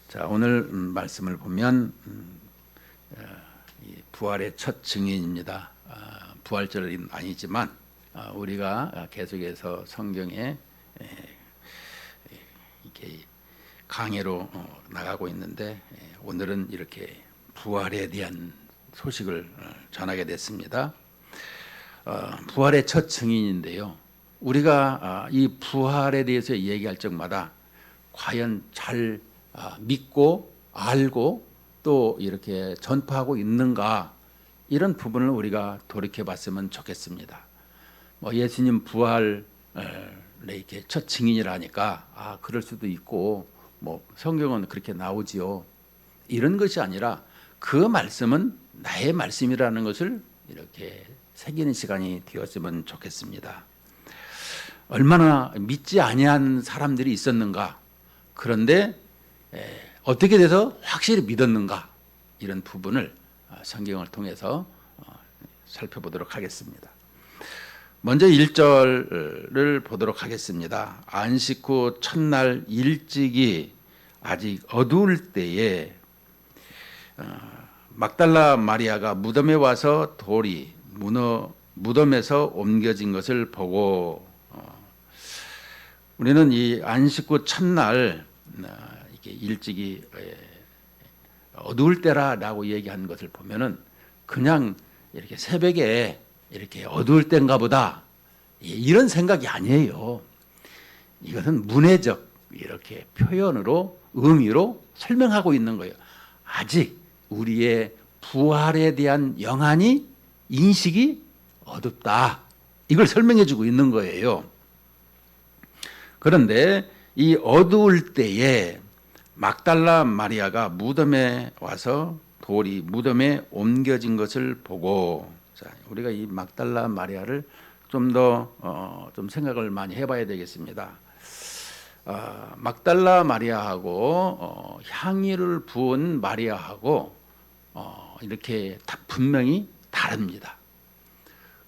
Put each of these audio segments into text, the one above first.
자, 오늘 말씀을 보면 이 부활의 첫 증인입니다. 부활절은 아니지만 우리가 계속해서 성경에 이렇게 강해로 나가고 있는데 오늘은 이렇게 부활에 대한 소식을 전하게 됐습니다. 부활의 첫 증인인데요. 우리가 이 부활에 대해서 얘기할 적마다 과연 잘 믿고 알고 또 이렇게 전파하고 있는가, 이런 부분을 우리가 돌이켜 봤으면 좋겠습니다. 예수님 부활 이렇게 첫 증인이라니까 그럴 수도 있고 성경은 그렇게 나오지요, 이런 것이 아니라 그 말씀은 나의 말씀이라는 것을 이렇게 새기는 시간이 되었으면 좋겠습니다. 얼마나 믿지 아니한 사람들이 있었는가, 그런데 어떻게 돼서 확실히 믿었는가, 이런 부분을 성경을 통해서 살펴보도록 하겠습니다. 먼저 1절을 보도록 하겠습니다. 안식 후 첫날 일찍이 아직 어두울 때에 막달라 마리아가 무덤에 와서 돌이 무덤에서 옮겨진 것을 보고, 우리는 이 안식 후 첫날 이렇게 일찍이 어두울 때라고 얘기한 것을 보면은 그냥 이렇게 새벽에 이렇게 어두울 때인가 보다, 이런 생각이 아니에요. 이것은 문해적 이렇게 표현으로, 의미로 설명하고 있는 거예요. 아직 우리의 부활에 대한 영안이, 인식이 어둡다, 이걸 설명해 주고 있는 거예요. 그런데 이 어두울 때에 막달라 마리아가 무덤에 와서 돌이 무덤에 옮겨진 것을 보고, 자, 우리가 이 막달라 마리아를 좀 더 좀 생각을 많이 해봐야 되겠습니다. 막달라 마리아하고 향유를 부은 마리아하고 이렇게 분명히 다릅니다.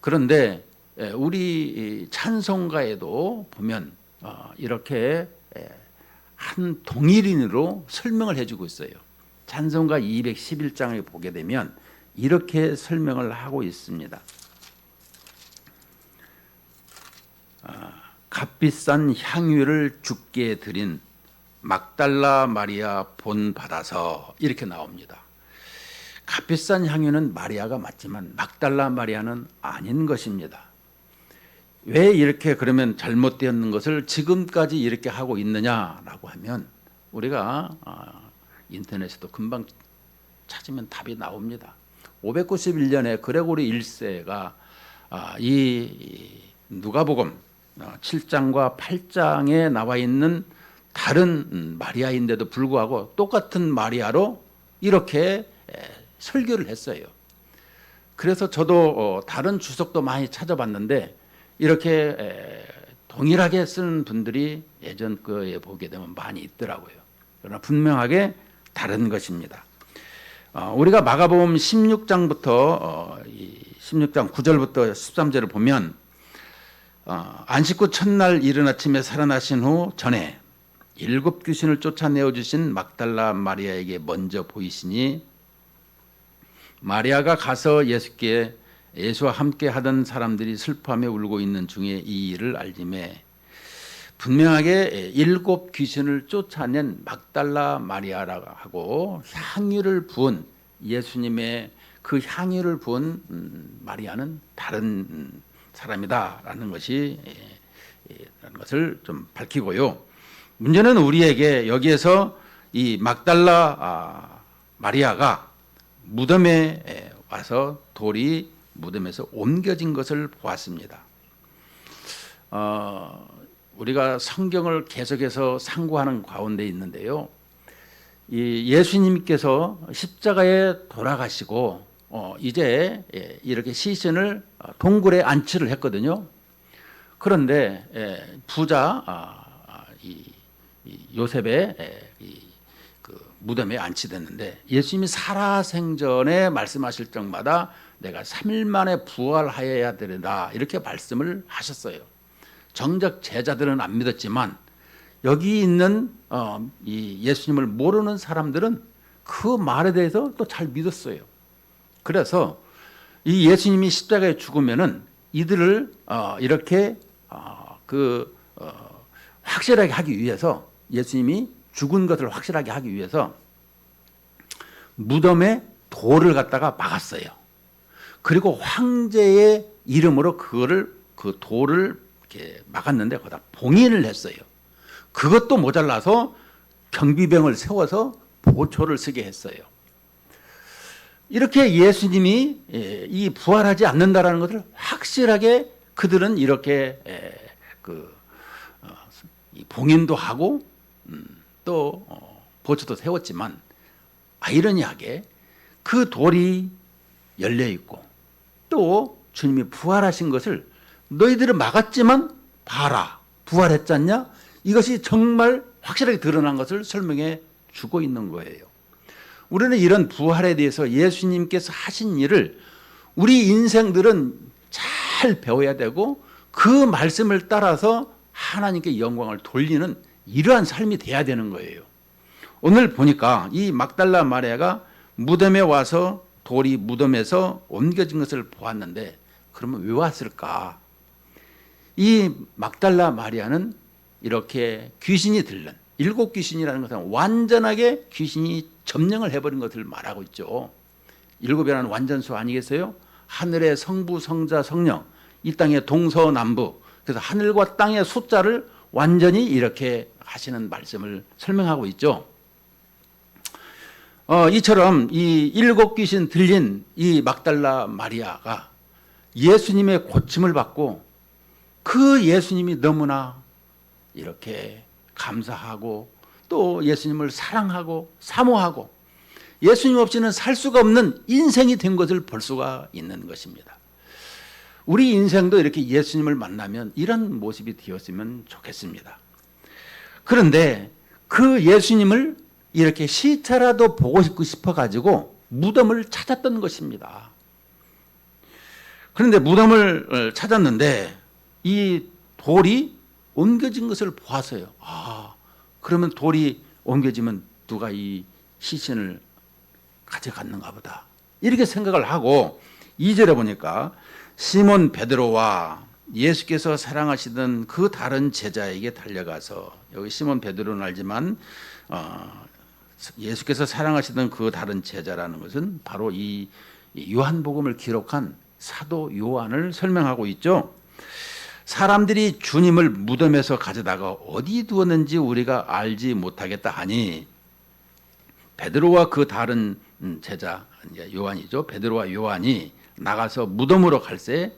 그런데 우리 찬송가에도 보면 이렇게 한 동일인으로 설명을 해주고 있어요. 찬송가 211장을 보게 되면 이렇게 설명을 하고 있습니다. 값비싼 향유를 주께 드린 막달라 마리아 본 받아서, 이렇게 나옵니다. 값비싼 향유는 마리아가 맞지만 막달라 마리아는 아닌 것입니다. 왜 이렇게 그러면 잘못되었는 것을 지금까지 이렇게 하고 있느냐라고 하면, 우리가 인터넷에도 금방 찾으면 답이 나옵니다. 591년에 그레고리 1세가 이 누가복음 7장과 8장에 나와 있는 다른 마리아인데도 불구하고 똑같은 마리아로 이렇게 설교를 했어요. 그래서 저도 다른 주석도 많이 찾아봤는데 이렇게 동일하게 쓰는 분들이 예전 거에 보게 되면 많이 있더라고요. 그러나 분명하게 다른 것입니다. 우리가 마가복음 16장부터 16장 9절부터 13절을 보면 안식 후 첫날 이른 아침에 살아나신 후 전에 7 귀신을 쫓아내어 주신 막달라 마리아에게 먼저 보이시니, 마리아가 가서 예수께 예수와 함께 하던 사람들이 슬퍼하며 울고 있는 중에 이 일을 알림에, 분명하게 7 귀신을 쫓아낸 막달라 마리아라고 하고 향유를 부은, 예수님의 그 향유를 부은 마리아는 다른 사람이다라는 것을 좀 밝히고요. 문제는 우리에게 여기에서 이 막달라 마리아가 무덤에 와서 돌이 무덤에서 옮겨진 것을 보았습니다. 우리가 성경을 계속해서 상고하는 가운데 있는데요, 이 예수님께서 십자가에 돌아가시고 이제 이렇게 시신을 동굴에 안치를 했거든요. 그런데 부자 요셉의 그 무덤에 안치됐는데, 예수님이 살아생전에 말씀하실 적마다 내가 3일 만에 부활하여야 되리라, 이렇게 말씀을 하셨어요. 정작 제자들은 안 믿었지만 여기 있는 이 예수님을 모르는 사람들은 그 말에 대해서 또 잘 믿었어요. 그래서 이 예수님이 십자가에 죽으면은 이들을 이렇게 확실하게 하기 위해서, 예수님이 죽은 것을 확실하게 하기 위해서 무덤에 돌을 갖다가 막았어요. 그리고 황제의 이름으로 그 돌을 이렇게 막았는데 거기다 봉인을 했어요. 그것도 모자라서 경비병을 세워서 보초를 쓰게 했어요. 이렇게 예수님이 이 부활하지 않는다라는 것을 확실하게 그들은 이렇게 봉인도 하고 또 보초도 세웠지만, 아이러니하게 그 돌이 열려 있고 또 주님이 부활하신 것을 너희들은 막았지만 봐라, 부활했지 않냐? 이것이 정말 확실하게 드러난 것을 설명해 주고 있는 거예요. 우리는 이런 부활에 대해서 예수님께서 하신 일을 우리 인생들은 잘 배워야 되고, 그 말씀을 따라서 하나님께 영광을 돌리는 이러한 삶이 돼야 되는 거예요. 오늘 보니까 이 막달라 마리아가 무덤에 와서 돌이 무덤에서 옮겨진 것을 보았는데, 그러면 왜 왔을까? 이 막달라 마리아는 이렇게 귀신이 들른, 7 귀신이라는 것은 완전하게 귀신이 점령을 해버린 것을 말하고 있죠. 7이라는 완전수 아니겠어요? 하늘의 성부, 성자, 성령, 이 땅의 동서남북, 그래서 하늘과 땅의 숫자를 완전히 이렇게 하시는 말씀을 설명하고 있죠. 이처럼 이 7 귀신 들린 이 막달라 마리아가 예수님의 고침을 받고, 그 예수님이 너무나 이렇게 감사하고 또 예수님을 사랑하고 사모하고 예수님 없이는 살 수가 없는 인생이 된 것을 볼 수가 있는 것입니다. 우리 인생도 이렇게 예수님을 만나면 이런 모습이 되었으면 좋겠습니다. 그런데 그 예수님을 이렇게 시체라도 보고 싶어 가지고 무덤을 찾았던 것입니다. 그런데 무덤을 찾았는데 이 돌이 옮겨진 것을 보았어요. 그러면 돌이 옮겨지면 누가 이 시신을 가져갔는가 보다, 이렇게 생각을 하고 2절에 보니까 시몬 베드로와 예수께서 사랑하시던 그 다른 제자에게 달려가서, 여기 시몬 베드로는 알지만 예수께서 사랑하시던 그 다른 제자라는 것은 바로 이 요한복음을 기록한 사도 요한을 설명하고 있죠. 사람들이 주님을 무덤에서 가져다가 어디 두었는지 우리가 알지 못하겠다 하니, 베드로와 그 다른 제자 요한이죠. 베드로와 요한이 나가서 무덤으로 갈새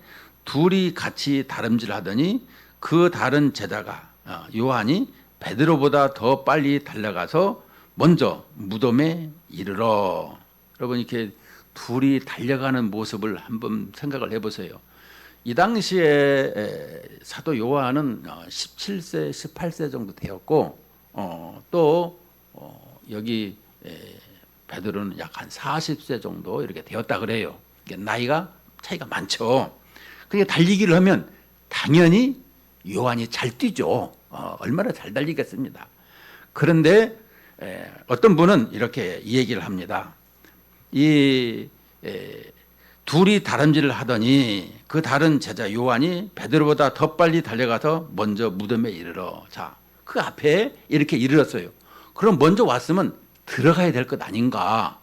둘이 같이 다름질하더니 그 다른 제자가 요한이 베드로보다 더 빨리 달려가서 먼저 무덤에 이르러. 여러분, 이렇게 둘이 달려가는 모습을 한번 생각을 해보세요. 이 당시에 사도 요한은 17세, 18세 정도 되었고, 또 여기 베드로는 약 한 40세 정도 이렇게 되었다 그래요. 나이가 차이가 많죠. 그게 달리기를 하면 당연히 요한이 잘 뛰죠. 얼마나 잘 달리겠습니다. 그런데 어떤 분은 이렇게 얘기를 합니다. 둘이 다름질을 하더니 그 다른 제자 요한이 베드로보다 더 빨리 달려가서 먼저 무덤에 이르러. 자, 그 앞에 이렇게 이르렀어요. 그럼 먼저 왔으면 들어가야 될 것 아닌가.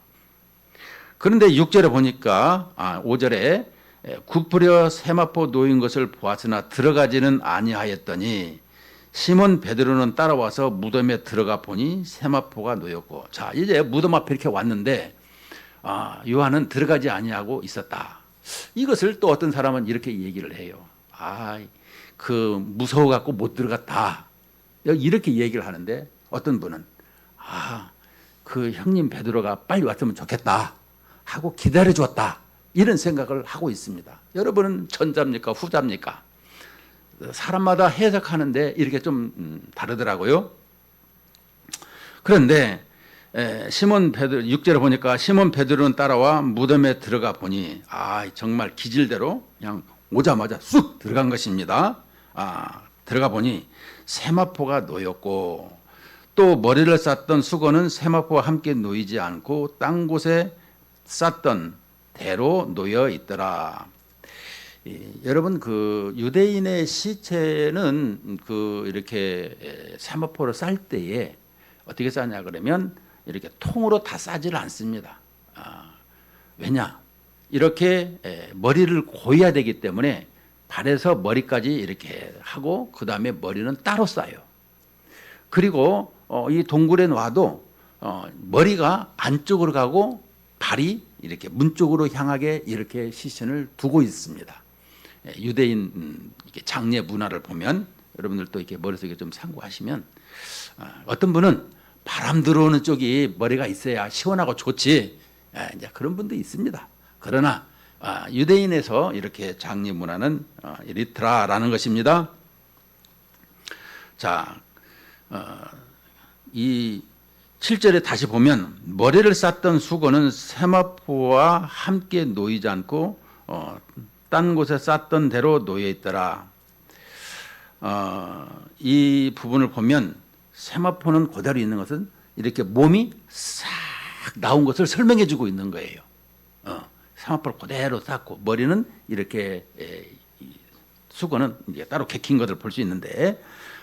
그런데 6절에 보니까 5절에 굽으려 세마포 놓인 것을 보았으나 들어가지는 아니하였더니 시몬 베드로는 따라와서 무덤에 들어가 보니 세마포가 놓였고. 자, 이제 무덤 앞에 이렇게 왔는데 요한은 들어가지 아니하고 있었다. 이것을 또 어떤 사람은 이렇게 얘기를 해요. 무서워 갖고 못 들어갔다, 이렇게 얘기를 하는데, 어떤 분은 그 형님 베드로가 빨리 왔으면 좋겠다 하고 기다려 주었다, 이런 생각을 하고 있습니다. 여러분은 전자입니까 후자입니까? 사람마다 해석하는데 이렇게 좀 다르더라고요. 그런데 시몬 베드로 6절에 보니까 시몬 베드로는 따라와 무덤에 들어가 보니 정말 기질대로 그냥 오자마자 쑥 들어간 것입니다. 들어가 보니 세마포가 놓였고 또 머리를 쌌던 수건은 세마포와 함께 놓이지 않고 땅 곳에 쌌던 대로 놓여 있더라. 여러분 그 유대인의 시체는 그 이렇게 세마포를 쌀 때에 어떻게 싸냐 그러면 이렇게 통으로 다 싸지를 않습니다. 왜냐? 이렇게 머리를 고여야 되기 때문에 발에서 머리까지 이렇게 하고 그 다음에 머리는 따로 싸요. 그리고 이 동굴에 놔도 머리가 안쪽으로 가고 발이 이렇게 문 쪽으로 향하게 이렇게 시신을 두고 있습니다. 유대인 장례 문화를 보면 여러분들도 이렇게 머릿속에 좀 참고하시면 어떤 분은 바람 들어오는 쪽이 머리가 있어야 시원하고 좋지, 이제 그런 분도 있습니다. 그러나 유대인에서 이렇게 장례 문화는 이렇더라라는 것입니다. 자, 이 7절에 다시 보면 머리를 쌌던 수건은 세마포와 함께 놓이지 않고 딴 곳에 쌌던 대로 놓여 있더라. 이 부분을 보면 세마포는 그대로 있는 것은 이렇게 몸이 싹 나온 것을 설명해 주고 있는 거예요. 세마포를 그대로 쌌고 머리는 이렇게 수건은 이제 따로 개킨 것을 볼 수 있는데,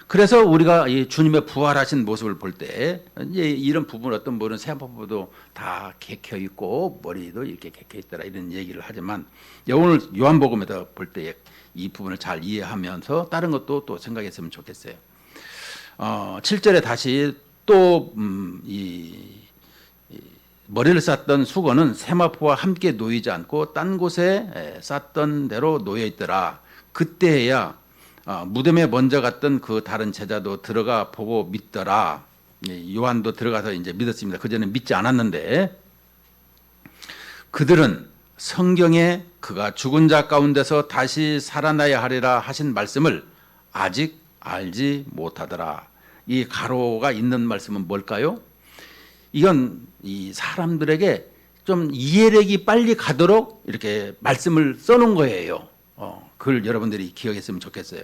그래서 우리가 이 주님의 부활하신 모습을 볼 때 이런 부분 어떤 분은 세마포도 다 개켜 있고 머리도 이렇게 개켜 있더라 이런 얘기를 하지만 오늘 요한복음에서 볼 때 이 부분을 잘 이해하면서 다른 것도 또 생각했으면 좋겠어요. 7절에 다시 또 머리를 쌌던 수건은 세마포와 함께 놓이지 않고 딴 곳에 쌌던 대로 놓여 있더라. 그때야 무덤에 먼저 갔던 그 다른 제자도 들어가 보고 믿더라. 요한도 들어가서 이제 믿었습니다. 그전에 믿지 않았는데, 그들은 성경에 그가 죽은 자 가운데서 다시 살아나야 하리라 하신 말씀을 아직 알지 못하더라. 이 가로가 있는 말씀은 뭘까요? 이건 이 사람들에게 좀 이해력이 빨리 가도록 이렇게 말씀을 써놓은 거예요. 그걸 여러분들이 기억했으면 좋겠어요.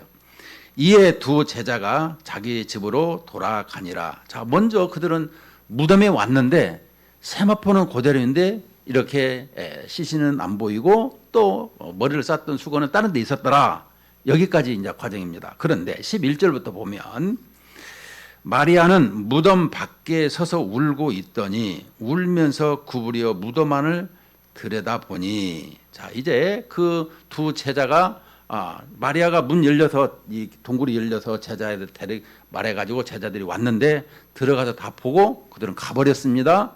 이에 두 제자가 자기 집으로 돌아가니라. 자, 먼저 그들은 무덤에 왔는데 세마포는 그대로인데 이렇게 시신은 안 보이고 또 머리를 쌌던 수건은 다른 데 있었더라. 여기까지 이제 과정입니다. 그런데 11절부터 보면 마리아는 무덤 밖에 서서 울고 있더니 울면서 구부려 무덤 안을 들여다보니, 자 이제 그 두 제자가 마리아가 문 열려서 이 동굴이 열려서 제자들 데리고 말해가지고 제자들이 왔는데 들어가서 다 보고 그들은 가버렸습니다.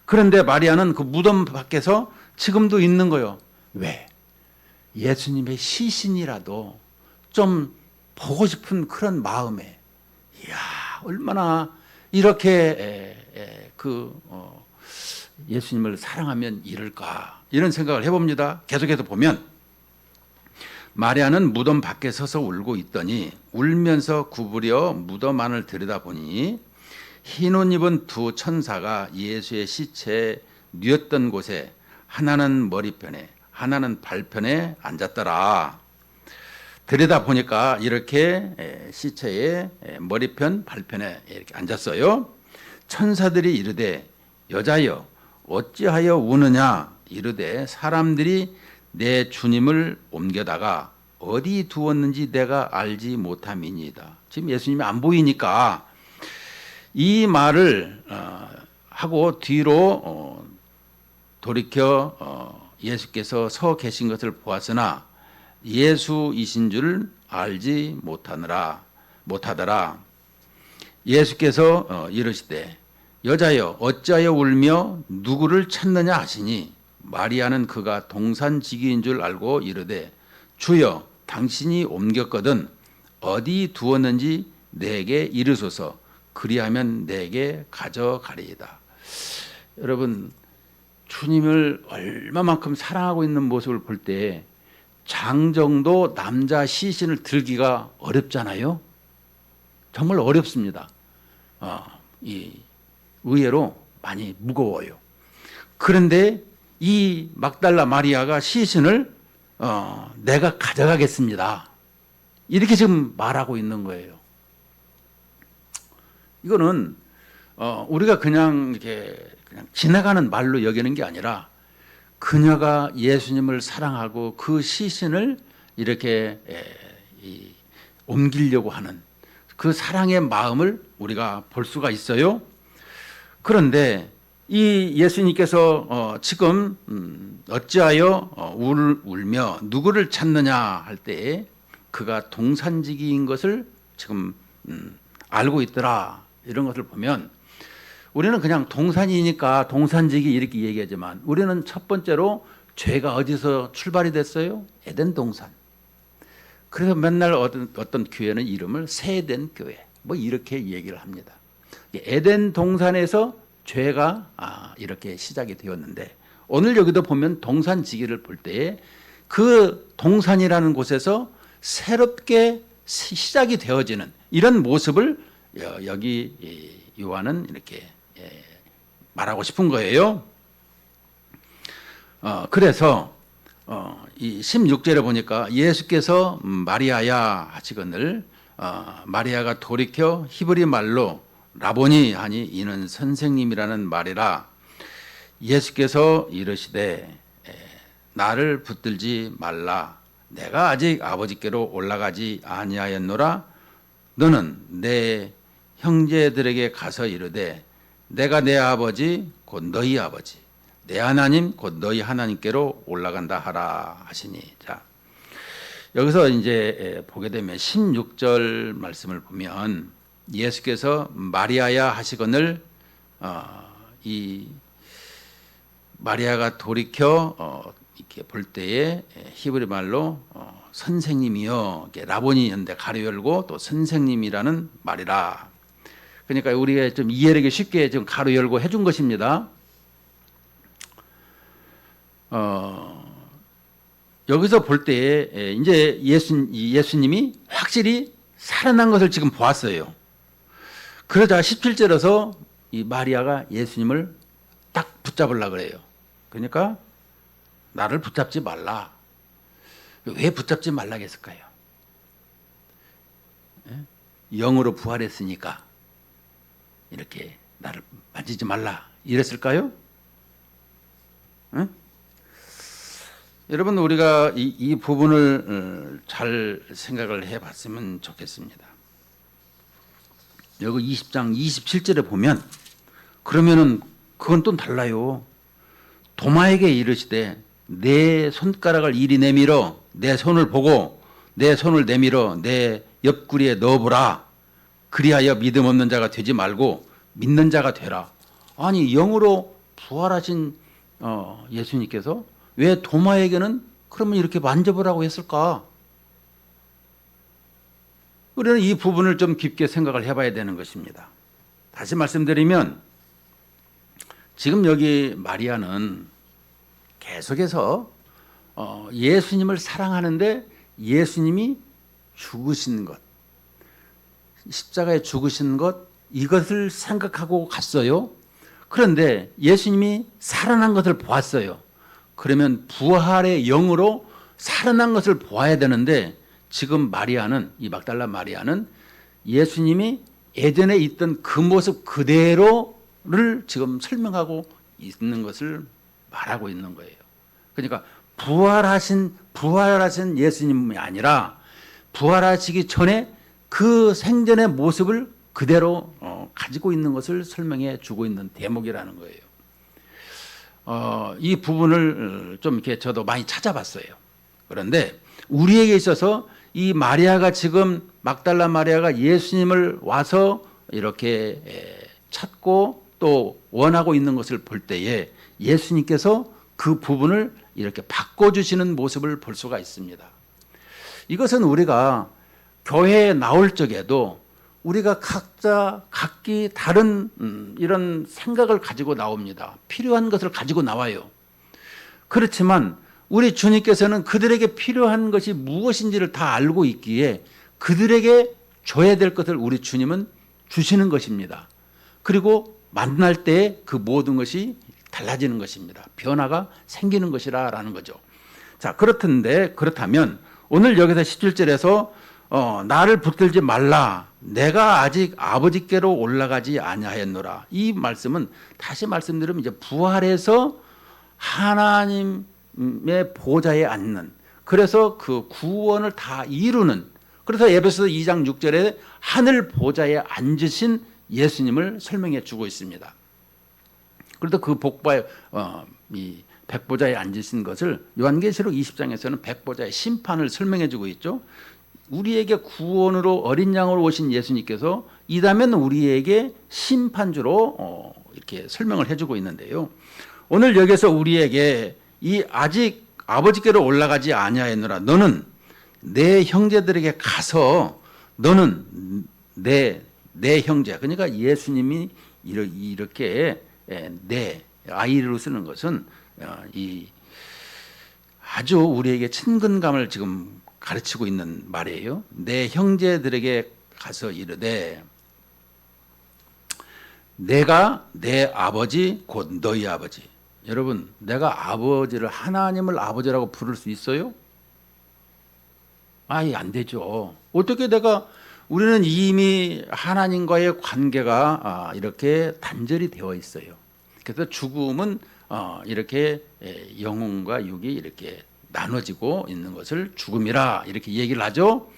그런데 마리아는 그 무덤 밖에서 지금도 있는 거예요. 왜? 예수님의 시신이라도 좀 보고 싶은 그런 마음에, 이야 얼마나 이렇게 예수님을 사랑하면 이럴까 이런 생각을 해봅니다. 계속해서 보면 마리아는 무덤 밖에 서서 울고 있더니 울면서 구부려 무덤 안을 들여다보니 흰 옷 입은 두 천사가 예수의 시체에 뉘었던 곳에 하나는 머리편에 하나는 발편에 앉았더라. 들여다보니까 이렇게 시체의 머리편 발편에 이렇게 앉았어요. 천사들이 이르되 여자여 어찌하여 우느냐 이르되 사람들이 내 주님을 옮겨다가 어디 두었는지 내가 알지 못함이니이다. 지금 예수님이 안 보이니까 이 말을 하고 뒤로 돌이켜 예수께서 서 계신 것을 보았으나 예수이신 줄 알지 못하더라. 예수께서 이르시되 여자여 어찌하여 울며 누구를 찾느냐 하시니 마리아는 그가 동산지기인 줄 알고 이르되 주여 당신이 옮겼거든 어디 두었는지 내게 이르소서 그리하면 내게 가져가리이다. 여러분 주님을 얼마만큼 사랑하고 있는 모습을 볼 때 장정도 남자 시신을 들기가 어렵잖아요. 정말 어렵습니다. 의외로 많이 무거워요. 그런데 이 막달라 마리아가 시신을 내가 가져가겠습니다. 이렇게 지금 말하고 있는 거예요. 이거는 우리가 그냥 이렇게 그냥 지나가는 말로 여기는 게 아니라 그녀가 예수님을 사랑하고 그 시신을 이렇게 옮기려고 하는 그 사랑의 마음을 우리가 볼 수가 있어요. 그런데 이 예수님께서 지금 어찌하여 울며 누구를 찾느냐 할 때에 그가 동산지기인 것을 지금 알고 있더라. 이런 것을 보면 우리는 그냥 동산이니까 동산지기 이렇게 얘기하지만 우리는 첫 번째로 죄가 어디서 출발이 됐어요? 에덴 동산. 그래서 맨날 어떤 교회는 이름을 새 에덴 교회 뭐 이렇게 얘기를 합니다. 에덴 동산에서 죄가 이렇게 시작이 되었는데 오늘 여기도 보면 동산지기를 볼 때에 그 동산이라는 곳에서 새롭게 시작이 되어지는 이런 모습을 여기 요한은 이렇게 말하고 싶은 거예요. 그래서 이 16절에 보니까 예수께서 마리아야 하시거늘 마리아가 돌이켜 히브리 말로 라보니 하니 이는 선생님이라는 말이라. 예수께서 이르시되 나를 붙들지 말라. 내가 아직 아버지께로 올라가지 아니하였노라. 너는 내 형제들에게 가서 이르되 내가 내 아버지 곧 너희 아버지 내 하나님 곧 너희 하나님께로 올라간다 하라 하시니. 자, 여기서 이제 보게 되면 16절 말씀을 보면 예수께서 마리아야 하시거늘 이 마리아가 돌이켜 이렇게 볼 때에 히브리 말로 선생님이여 라보니 현대 가로 열고 또 선생님이라는 말이라. 그러니까 우리가 좀 이해하기 쉽게 좀 가로 열고 해준 것입니다. 여기서 볼 때에 이제 예수님이 확실히 살아난 것을 지금 보았어요. 그러자 17절에서 이 마리아가 예수님을 딱 붙잡으려고 그래요. 그러니까 나를 붙잡지 말라. 왜 붙잡지 말라 했을까요? 영으로 부활했으니까 이렇게 나를 만지지 말라 이랬을까요? 응? 여러분 우리가 이 부분을 잘 생각을 해봤으면 좋겠습니다. 여기 20장 27절에 보면 그러면은 그건 또 달라요. 도마에게 이르시되 내 손가락을 이리 내밀어 내 손을 보고 내 손을 내밀어 내 옆구리에 넣어보라. 그리하여 믿음 없는 자가 되지 말고 믿는 자가 되라. 아니 영으로 부활하신 예수님께서 왜 도마에게는 그러면 이렇게 만져보라고 했을까? 우리는 이 부분을 좀 깊게 생각을 해봐야 되는 것입니다. 다시 말씀드리면 지금 여기 마리아는 계속해서 예수님을 사랑하는데 예수님이 죽으신 것, 십자가에 죽으신 것 이것을 생각하고 갔어요. 그런데 예수님이 살아난 것을 보았어요. 그러면 부활의 영으로 살아난 것을 보아야 되는데 지금 마리아는 이 막달라 마리아는 예수님이 에덴에 있던 그 모습 그대로를 지금 설명하고 있는 것을 말하고 있는 거예요. 그러니까 부활하신 예수님이 아니라 부활하시기 전에 그 생전의 모습을 그대로 가지고 있는 것을 설명해 주고 있는 대목이라는 거예요. 이 부분을 좀 이렇게 저도 많이 찾아봤어요. 그런데 우리에게 있어서 이 마리아가 지금 막달라 마리아가 예수님을 와서 이렇게 찾고 또 원하고 있는 것을 볼 때에 예수님께서 그 부분을 이렇게 바꿔주시는 모습을 볼 수가 있습니다. 이것은 우리가 교회에 나올 적에도 우리가 각기 다른 이런 생각을 가지고 나옵니다. 필요한 것을 가지고 나와요. 그렇지만 우리 주님께서는 그들에게 필요한 것이 무엇인지를 다 알고 있기에 그들에게 줘야 될 것을 우리 주님은 주시는 것입니다. 그리고 만날 때 그 모든 것이 달라지는 것입니다. 변화가 생기는 것이라는 거죠. 자, 그렇다면 오늘 여기서 17절에서 나를 붙들지 말라. 내가 아직 아버지께로 올라가지 아니하였노라. 이 말씀은 다시 말씀드리면 이제 부활해서 하나님의 보좌에 앉는, 그래서 그 구원을 다 이루는, 그래서 에베소서 2장 6절에 하늘 보좌에 앉으신 예수님을 설명해 주고 있습니다. 그래도 그 복바의 이 백보좌에 앉으신 것을 요한계시록 20장에서는 백보좌의 심판을 설명해 주고 있죠. 우리에게 구원으로 어린 양으로 오신 예수님께서 이다면 우리에게 심판주로 이렇게 설명을 해주고 있는데요. 오늘 여기서 우리에게 이 아직 아버지께로 올라가지 아니하였노라. 너는 내 형제들에게 가서 너는 내 형제, 그러니까 예수님이 이렇게 내 아이로 쓰는 것은 이 아주 우리에게 친근감을 지금 가르치고 있는 말이에요. 내 형제들에게 가서 이르되 내가 내 아버지 곧 너희 아버지. 여러분, 내가 아버지를, 하나님을 아버지라고 부를 수 있어요? 아예 안 되죠. 어떻게 우리는 이미 하나님과의 관계가 이렇게 단절이 되어 있어요. 그래서 죽음은 이렇게 영혼과 육이 이렇게 나눠지고 있는 것을 죽음이라 이렇게 얘기를 하죠.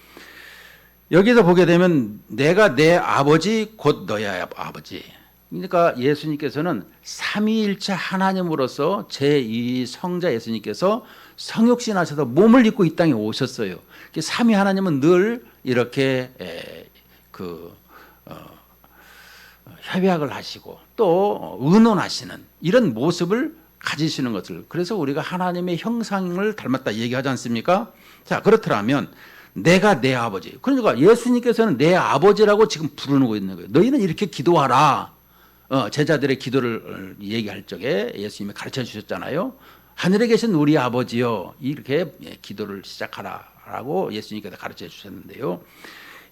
여기서 보게 되면 내가 내 아버지 곧 너희 아버지. 그러니까 예수님께서는 삼위일체 하나님으로서 제2 성자 예수님께서 성육신하셔서 몸을 입고 이 땅에 오셨어요. 삼위 하나님은 늘 이렇게 협약을 하시고 또 의논하시는 이런 모습을 가지시는 것을, 그래서 우리가 하나님의 형상을 닮았다 얘기하지 않습니까? 자, 그렇더라면 내가 내 아버지, 그러니까 예수님께서는 내 아버지라고 지금 부르고 있는 거예요. 너희는 이렇게 기도하라. 제자들의 기도를 얘기할 적에 예수님이 가르쳐 주셨잖아요. 하늘에 계신 우리 아버지요, 이렇게 기도를 시작하라라고 예수님께서 가르쳐 주셨는데요.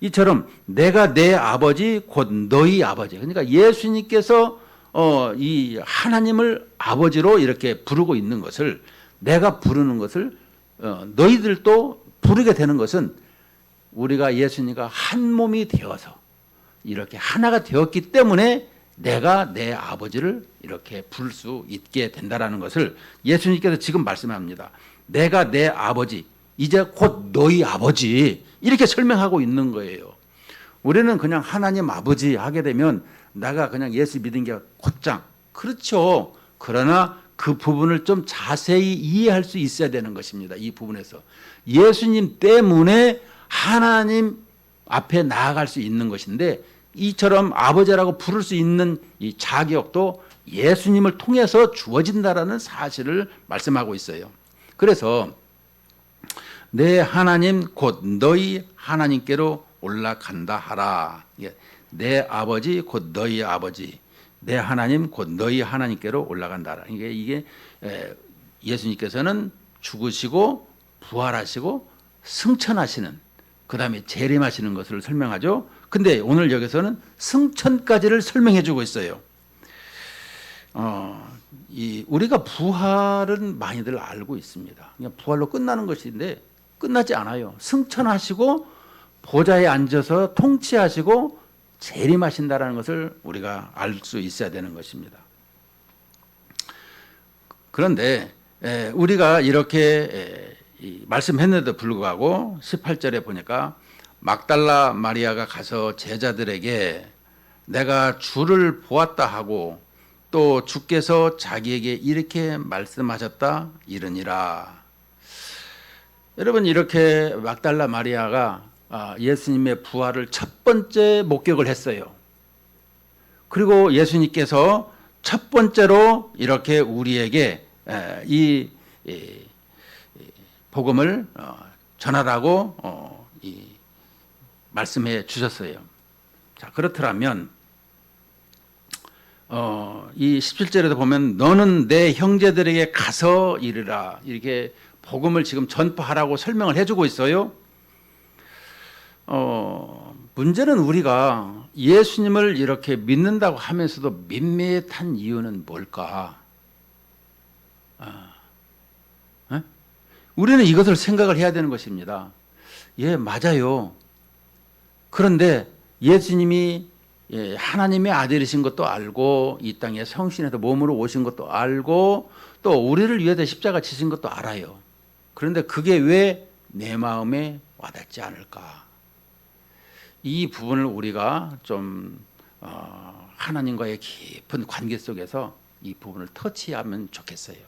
이처럼 내가 내 아버지 곧 너희 아버지, 그러니까 예수님께서 이 하나님을 아버지로 이렇게 부르고 있는 것을, 내가 부르는 것을 너희들도 부르게 되는 것은 우리가 예수님과 한 몸이 되어서 이렇게 하나가 되었기 때문에 내가 내 아버지를 이렇게 부를 수 있게 된다라는 것을 예수님께서 지금 말씀합니다. 내가 내 아버지, 이제 곧 너희 아버지, 이렇게 설명하고 있는 거예요. 우리는 그냥 하나님 아버지 하게 되면 내가 그냥 예수 믿은 게 곧장, 그렇죠. 그러나 그 부분을 좀 자세히 이해할 수 있어야 되는 것입니다. 이 부분에서 예수님 때문에 하나님 앞에 나아갈 수 있는 것인데, 이처럼 아버지라고 부를 수 있는 이 자격도 예수님을 통해서 주어진다라는 사실을 말씀하고 있어요. 그래서 내 하나님 곧 너희 하나님께로 올라간다 하라. 내 아버지 곧 너희 아버지, 내 하나님 곧 너희 하나님께로 올라간다. 이게 예수님께서는 죽으시고 부활하시고 승천하시는, 그 다음에 재림하시는 것을 설명하죠. 근데 오늘 여기서는 승천까지를 설명해 주고 있어요. 우리가 부활은 많이들 알고 있습니다. 그냥 부활로 끝나는 것인데 끝나지 않아요. 승천하시고 보좌에 앉아서 통치하시고 재림하신다라는 것을 우리가 알 수 있어야 되는 것입니다. 그런데 우리가 이렇게 말씀했는데도 불구하고 18절에 보니까 막달라 마리아가 가서 제자들에게 내가 주를 보았다 하고 또 주께서 자기에게 이렇게 말씀하셨다 이르니라. 여러분, 이렇게 막달라 마리아가 예수님의 부활을 첫 번째 목격을 했어요. 그리고 예수님께서 첫 번째로 이렇게 우리에게 이 복음을 전하라고 말씀해 주셨어요. 자, 그렇더라면 이 17절에도 보면 너는 내 형제들에게 가서 이르라, 이렇게 복음을 지금 전파하라고 설명을 해주고 있어요. 문제는 우리가 예수님을 이렇게 믿는다고 하면서도 밋밋한 이유는 뭘까? 우리는 이것을 생각을 해야 되는 것입니다. 예, 맞아요. 그런데 예수님이 하나님의 아들이신 것도 알고 이 땅에 성신에서 몸으로 오신 것도 알고 또 우리를 위해서 십자가 지신 것도 알아요. 그런데 그게 왜 내 마음에 와닿지 않을까? 이 부분을 우리가 좀 하나님과의 깊은 관계 속에서 이 부분을 터치하면 좋겠어요.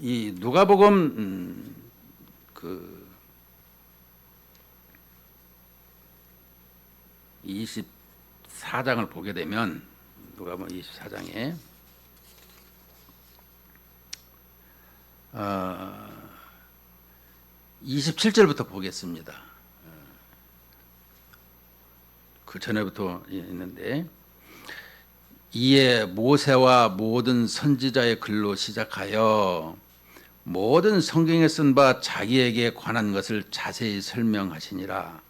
이 누가복음 그 24장을 보게 되면 누가복음 24장에 27절부터 보겠습니다. 그 전에부터 있는데 이에 모세와 모든 선지자의 글로 시작하여 모든 성경에 쓴 바 자기에게 관한 것을 자세히 설명하시니라.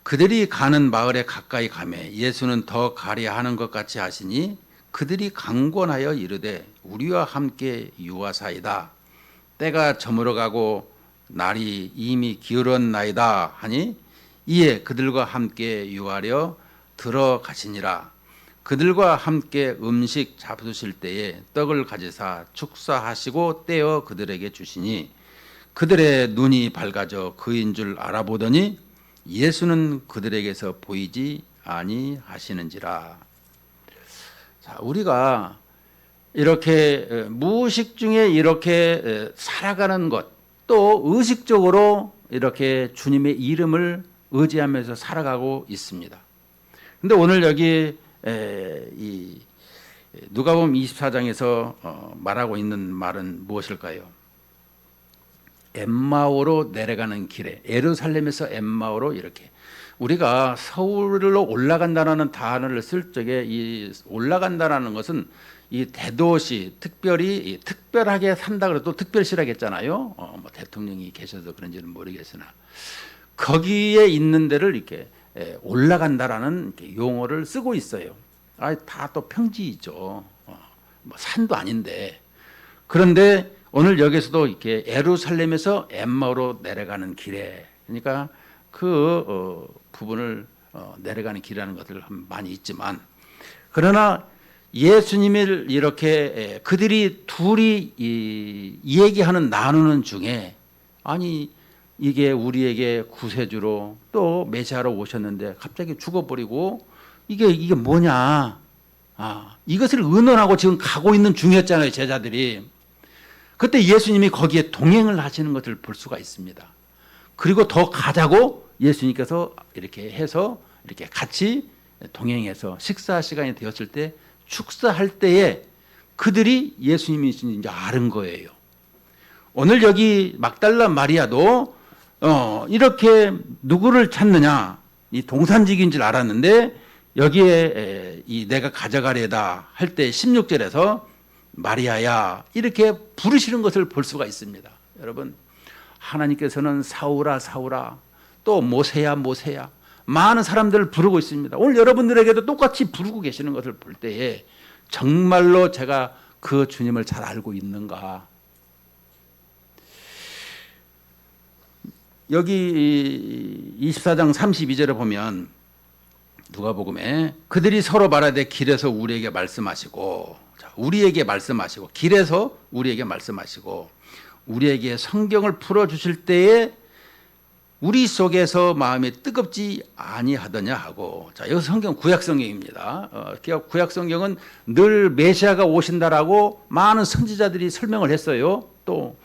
그들이 가는 마을에 가까이 가매 예수는 더 가려 하는 것 같이 하시니 그들이 강권하여 이르되 우리와 함께 유하사이다. 때가 저물어가고 날이 이미 기울었나이다 하니 이에 그들과 함께 유하려 들어가시니라. 그들과 함께 음식 잡수실 때에 떡을 가지사 축사하시고 떼어 그들에게 주시니 그들의 눈이 밝아져 그인 줄 알아보더니 예수는 그들에게서 보이지 아니하시는지라. 자, 우리가 이렇게 무의식 중에 이렇게 살아가는 것, 또 의식적으로 이렇게 주님의 이름을 의지하면서 살아가고 있습니다. 근데 오늘 여기 이 누가복음 24장에서 말하고 있는 말은 무엇일까요? 엠마오로 내려가는 길에, 예루살렘에서 엠마오로 이렇게 우리가 서울로 올라간다라는 단어를 쓸 적에 이 올라간다라는 것은 이 대도시 특별히 특별하게 산다 그래도 특별시라겠잖아요. 뭐 대통령이 계셔서 그런지는 모르겠으나 거기에 있는 데를 이렇게 올라간다라는 용어를 쓰고 있어요. 다 또 평지이죠. 뭐 산도 아닌데. 그런데 오늘 여기서도 이렇게 예루살렘에서 엠마오로 내려가는 길에, 그러니까 그 부분을 내려가는 길이라는 것들 많이 있지만, 그러나 예수님을 이렇게 그들이 둘이 얘기하는 나누는 중에 아니 이게 우리에게 구세주로 또 메시아로 오셨는데 갑자기 죽어버리고 이게 뭐냐? 이것을 의논하고 지금 가고 있는 중이었잖아요, 제자들이. 그때 예수님이 거기에 동행을 하시는 것을 볼 수가 있습니다. 그리고 더 가자고 예수님께서 이렇게 해서 이렇게 같이 동행해서 식사 시간이 되었을 때 축사할 때에 그들이 예수님이신지 이제 아는 거예요. 오늘 여기 막달라 마리아도 이렇게 누구를 찾느냐, 이 동산직인 줄 알았는데 여기에 이 내가 가져가려다 할 때 16절에서 마리아야 이렇게 부르시는 것을 볼 수가 있습니다. 여러분, 하나님께서는 사울아 사울아, 또 모세야 모세야, 많은 사람들을 부르고 있습니다. 오늘 여러분들에게도 똑같이 부르고 계시는 것을 볼 때에 정말로 제가 그 주님을 잘 알고 있는가? 여기 24장 32절에 보면 누가복음에 그들이 서로 말하되 길에서 우리에게 말씀하시고, 우리에게 말씀하시고, 길에서 우리에게 말씀하시고, 우리에게 성경을 풀어주실 때에 우리 속에서 마음이 뜨겁지 아니하더냐 하고. 자, 여기 성경 구약 성경입니다. 구약 성경은 늘 메시아가 오신다라고 많은 선지자들이 설명을 했어요. 또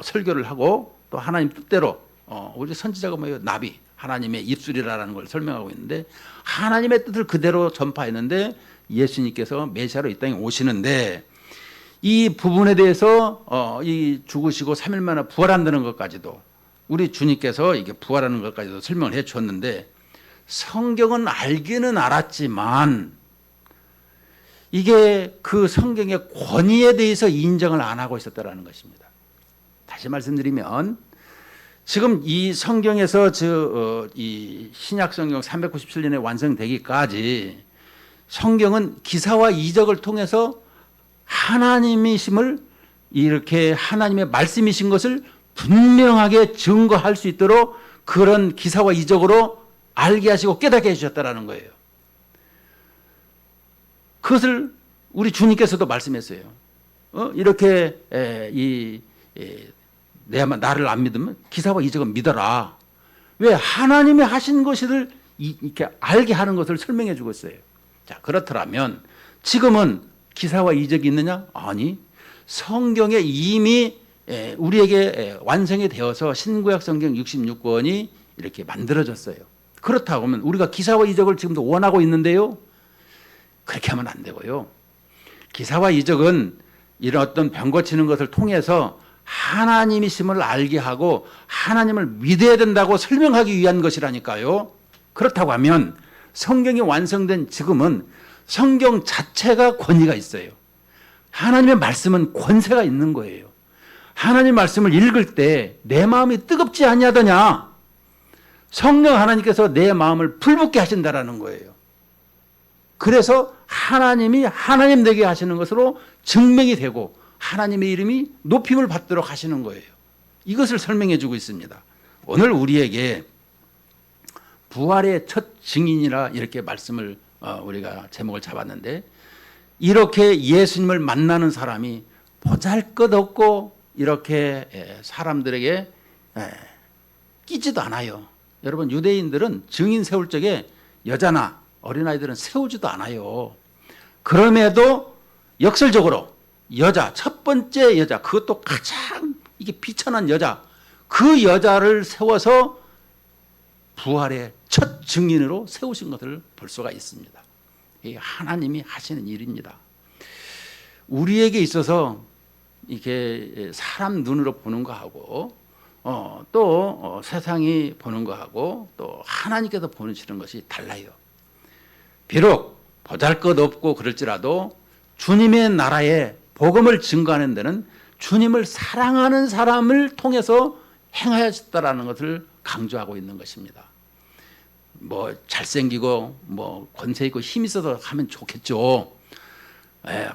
설교를 하고 또 하나님 뜻대로 우리 선지자가 뭐예요? 나비, 하나님의 입술이라는 걸 설명하고 있는데 하나님의 뜻을 그대로 전파했는데 예수님께서 메시아로 이 땅에 오시는데 이 부분에 대해서 이 죽으시고 3일 만에 부활한다는 것까지도 우리 주님께서 이게 부활하는 것까지도 설명을 해 주었는데 성경은 알기는 알았지만 이게 그 성경의 권위에 대해서 인정을 안 하고 있었다는 것입니다. 다시 말씀드리면 지금 이 성경에서 이 신약 성경 397년에 완성되기까지 성경은 기사와 이적을 통해서 하나님이심을 이렇게 하나님의 말씀이신 것을 분명하게 증거할 수 있도록 그런 기사와 이적으로 알게 하시고 깨닫게 해주셨다라는 거예요. 그것을 우리 주님께서도 말씀했어요. 이렇게 나를 안 믿으면 기사와 이적은 믿어라. 왜? 하나님이 하신 것을 이렇게 알게 하는 것을 설명해 주고 있어요. 자, 그렇더라면 지금은 기사와 이적이 있느냐? 아니, 성경에 이미 우리에게 완성이 되어서 신구약 성경 66권이 이렇게 만들어졌어요. 그렇다고 하면 우리가 기사와 이적을 지금도 원하고 있는데요, 그렇게 하면 안 되고요. 기사와 이적은 이런 어떤 병 고치는 것을 통해서 하나님이심을 알게 하고 하나님을 믿어야 된다고 설명하기 위한 것이라니까요. 그렇다고 하면 성경이 완성된 지금은 성경 자체가 권위가 있어요. 하나님의 말씀은 권세가 있는 거예요. 하나님 말씀을 읽을 때 내 마음이 뜨겁지 아니하더냐? 성령 하나님께서 내 마음을 불붙게 하신다라는 거예요. 그래서 하나님이 하나님 되게 하시는 것으로 증명이 되고 하나님의 이름이 높임을 받도록 하시는 거예요. 이것을 설명해 주고 있습니다. 오늘 우리에게 부활의 첫 증인이라 이렇게 말씀을 우리가 제목을 잡았는데, 이렇게 예수님을 만나는 사람이 보잘것없고 이렇게 사람들에게 끼지도 않아요. 여러분, 유대인들은 증인 세울 적에 여자나 어린아이들은 세우지도 않아요. 그럼에도 역설적으로 여자, 첫 번째 여자, 그것도 가장 이게 비천한 여자, 그 여자를 세워서 부활의 첫 증인으로 세우신 것을 볼 수가 있습니다. 이게 하나님이 하시는 일입니다. 우리에게 있어서 이게 사람 눈으로 보는 거하고 또 세상이 보는 거하고 또 하나님께서 보시는 것이 달라요. 비록 보잘것없고 그럴지라도 주님의 나라에 복음을 증거하는 데는 주님을 사랑하는 사람을 통해서 행하셨다라는 것을 강조하고 있는 것입니다. 뭐 잘생기고 뭐 권세 있고 힘 있어서 하면 좋겠죠.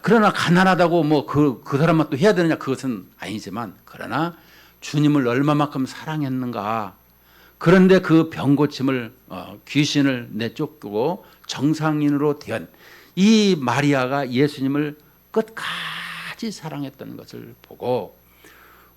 그러나 가난하다고 뭐 그 사람만 또 해야 되느냐? 그것은 아니지만, 그러나 주님을 얼마만큼 사랑했는가. 그런데 그 병고침을 귀신을 내쫓고 정상인으로 된 이 마리아가 예수님을 끝까지 사랑했던 것을 보고,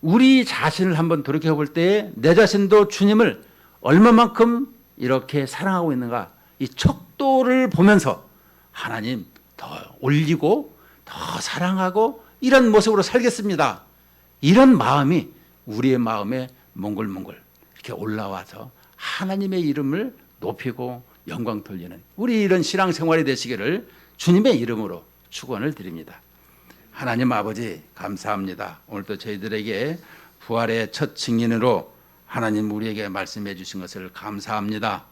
우리 자신을 한번 돌이켜 볼 때 내 자신도 주님을 얼마만큼 이렇게 사랑하고 있는가, 이 척도를 보면서 하나님 더 올리고 더 사랑하고 이런 모습으로 살겠습니다. 이런 마음이 우리의 마음에 몽글몽글 이렇게 올라와서 하나님의 이름을 높이고 영광 돌리는 우리 이런 신앙생활이 되시기를 주님의 이름으로 축원을 드립니다. 하나님 아버지, 감사합니다. 오늘도 저희들에게 부활의 첫 증인으로 하나님 우리에게 말씀해 주신 것을 감사합니다.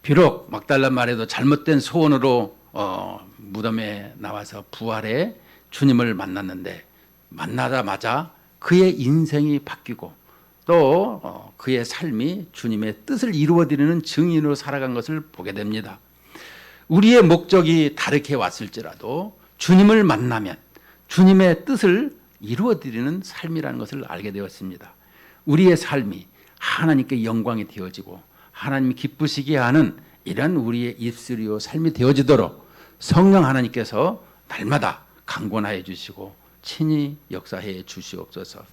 비록 막달라 마리아도 잘못된 소원으로 무덤에 나와서 부활의 주님을 만났는데, 만나자마자 그의 인생이 바뀌고 또 그의 삶이 주님의 뜻을 이루어드리는 증인으로 살아간 것을 보게 됩니다. 우리의 목적이 다르게 왔을지라도 주님을 만나면 주님의 뜻을 이루어드리는 삶이라는 것을 알게 되었습니다. 우리의 삶이 하나님께 영광이 되어지고 하나님이 기쁘시게 하는 이런 우리의 입술이요 삶이 되어지도록 성령 하나님께서 날마다 강권하여 주시고 친히 역사해 주시옵소서.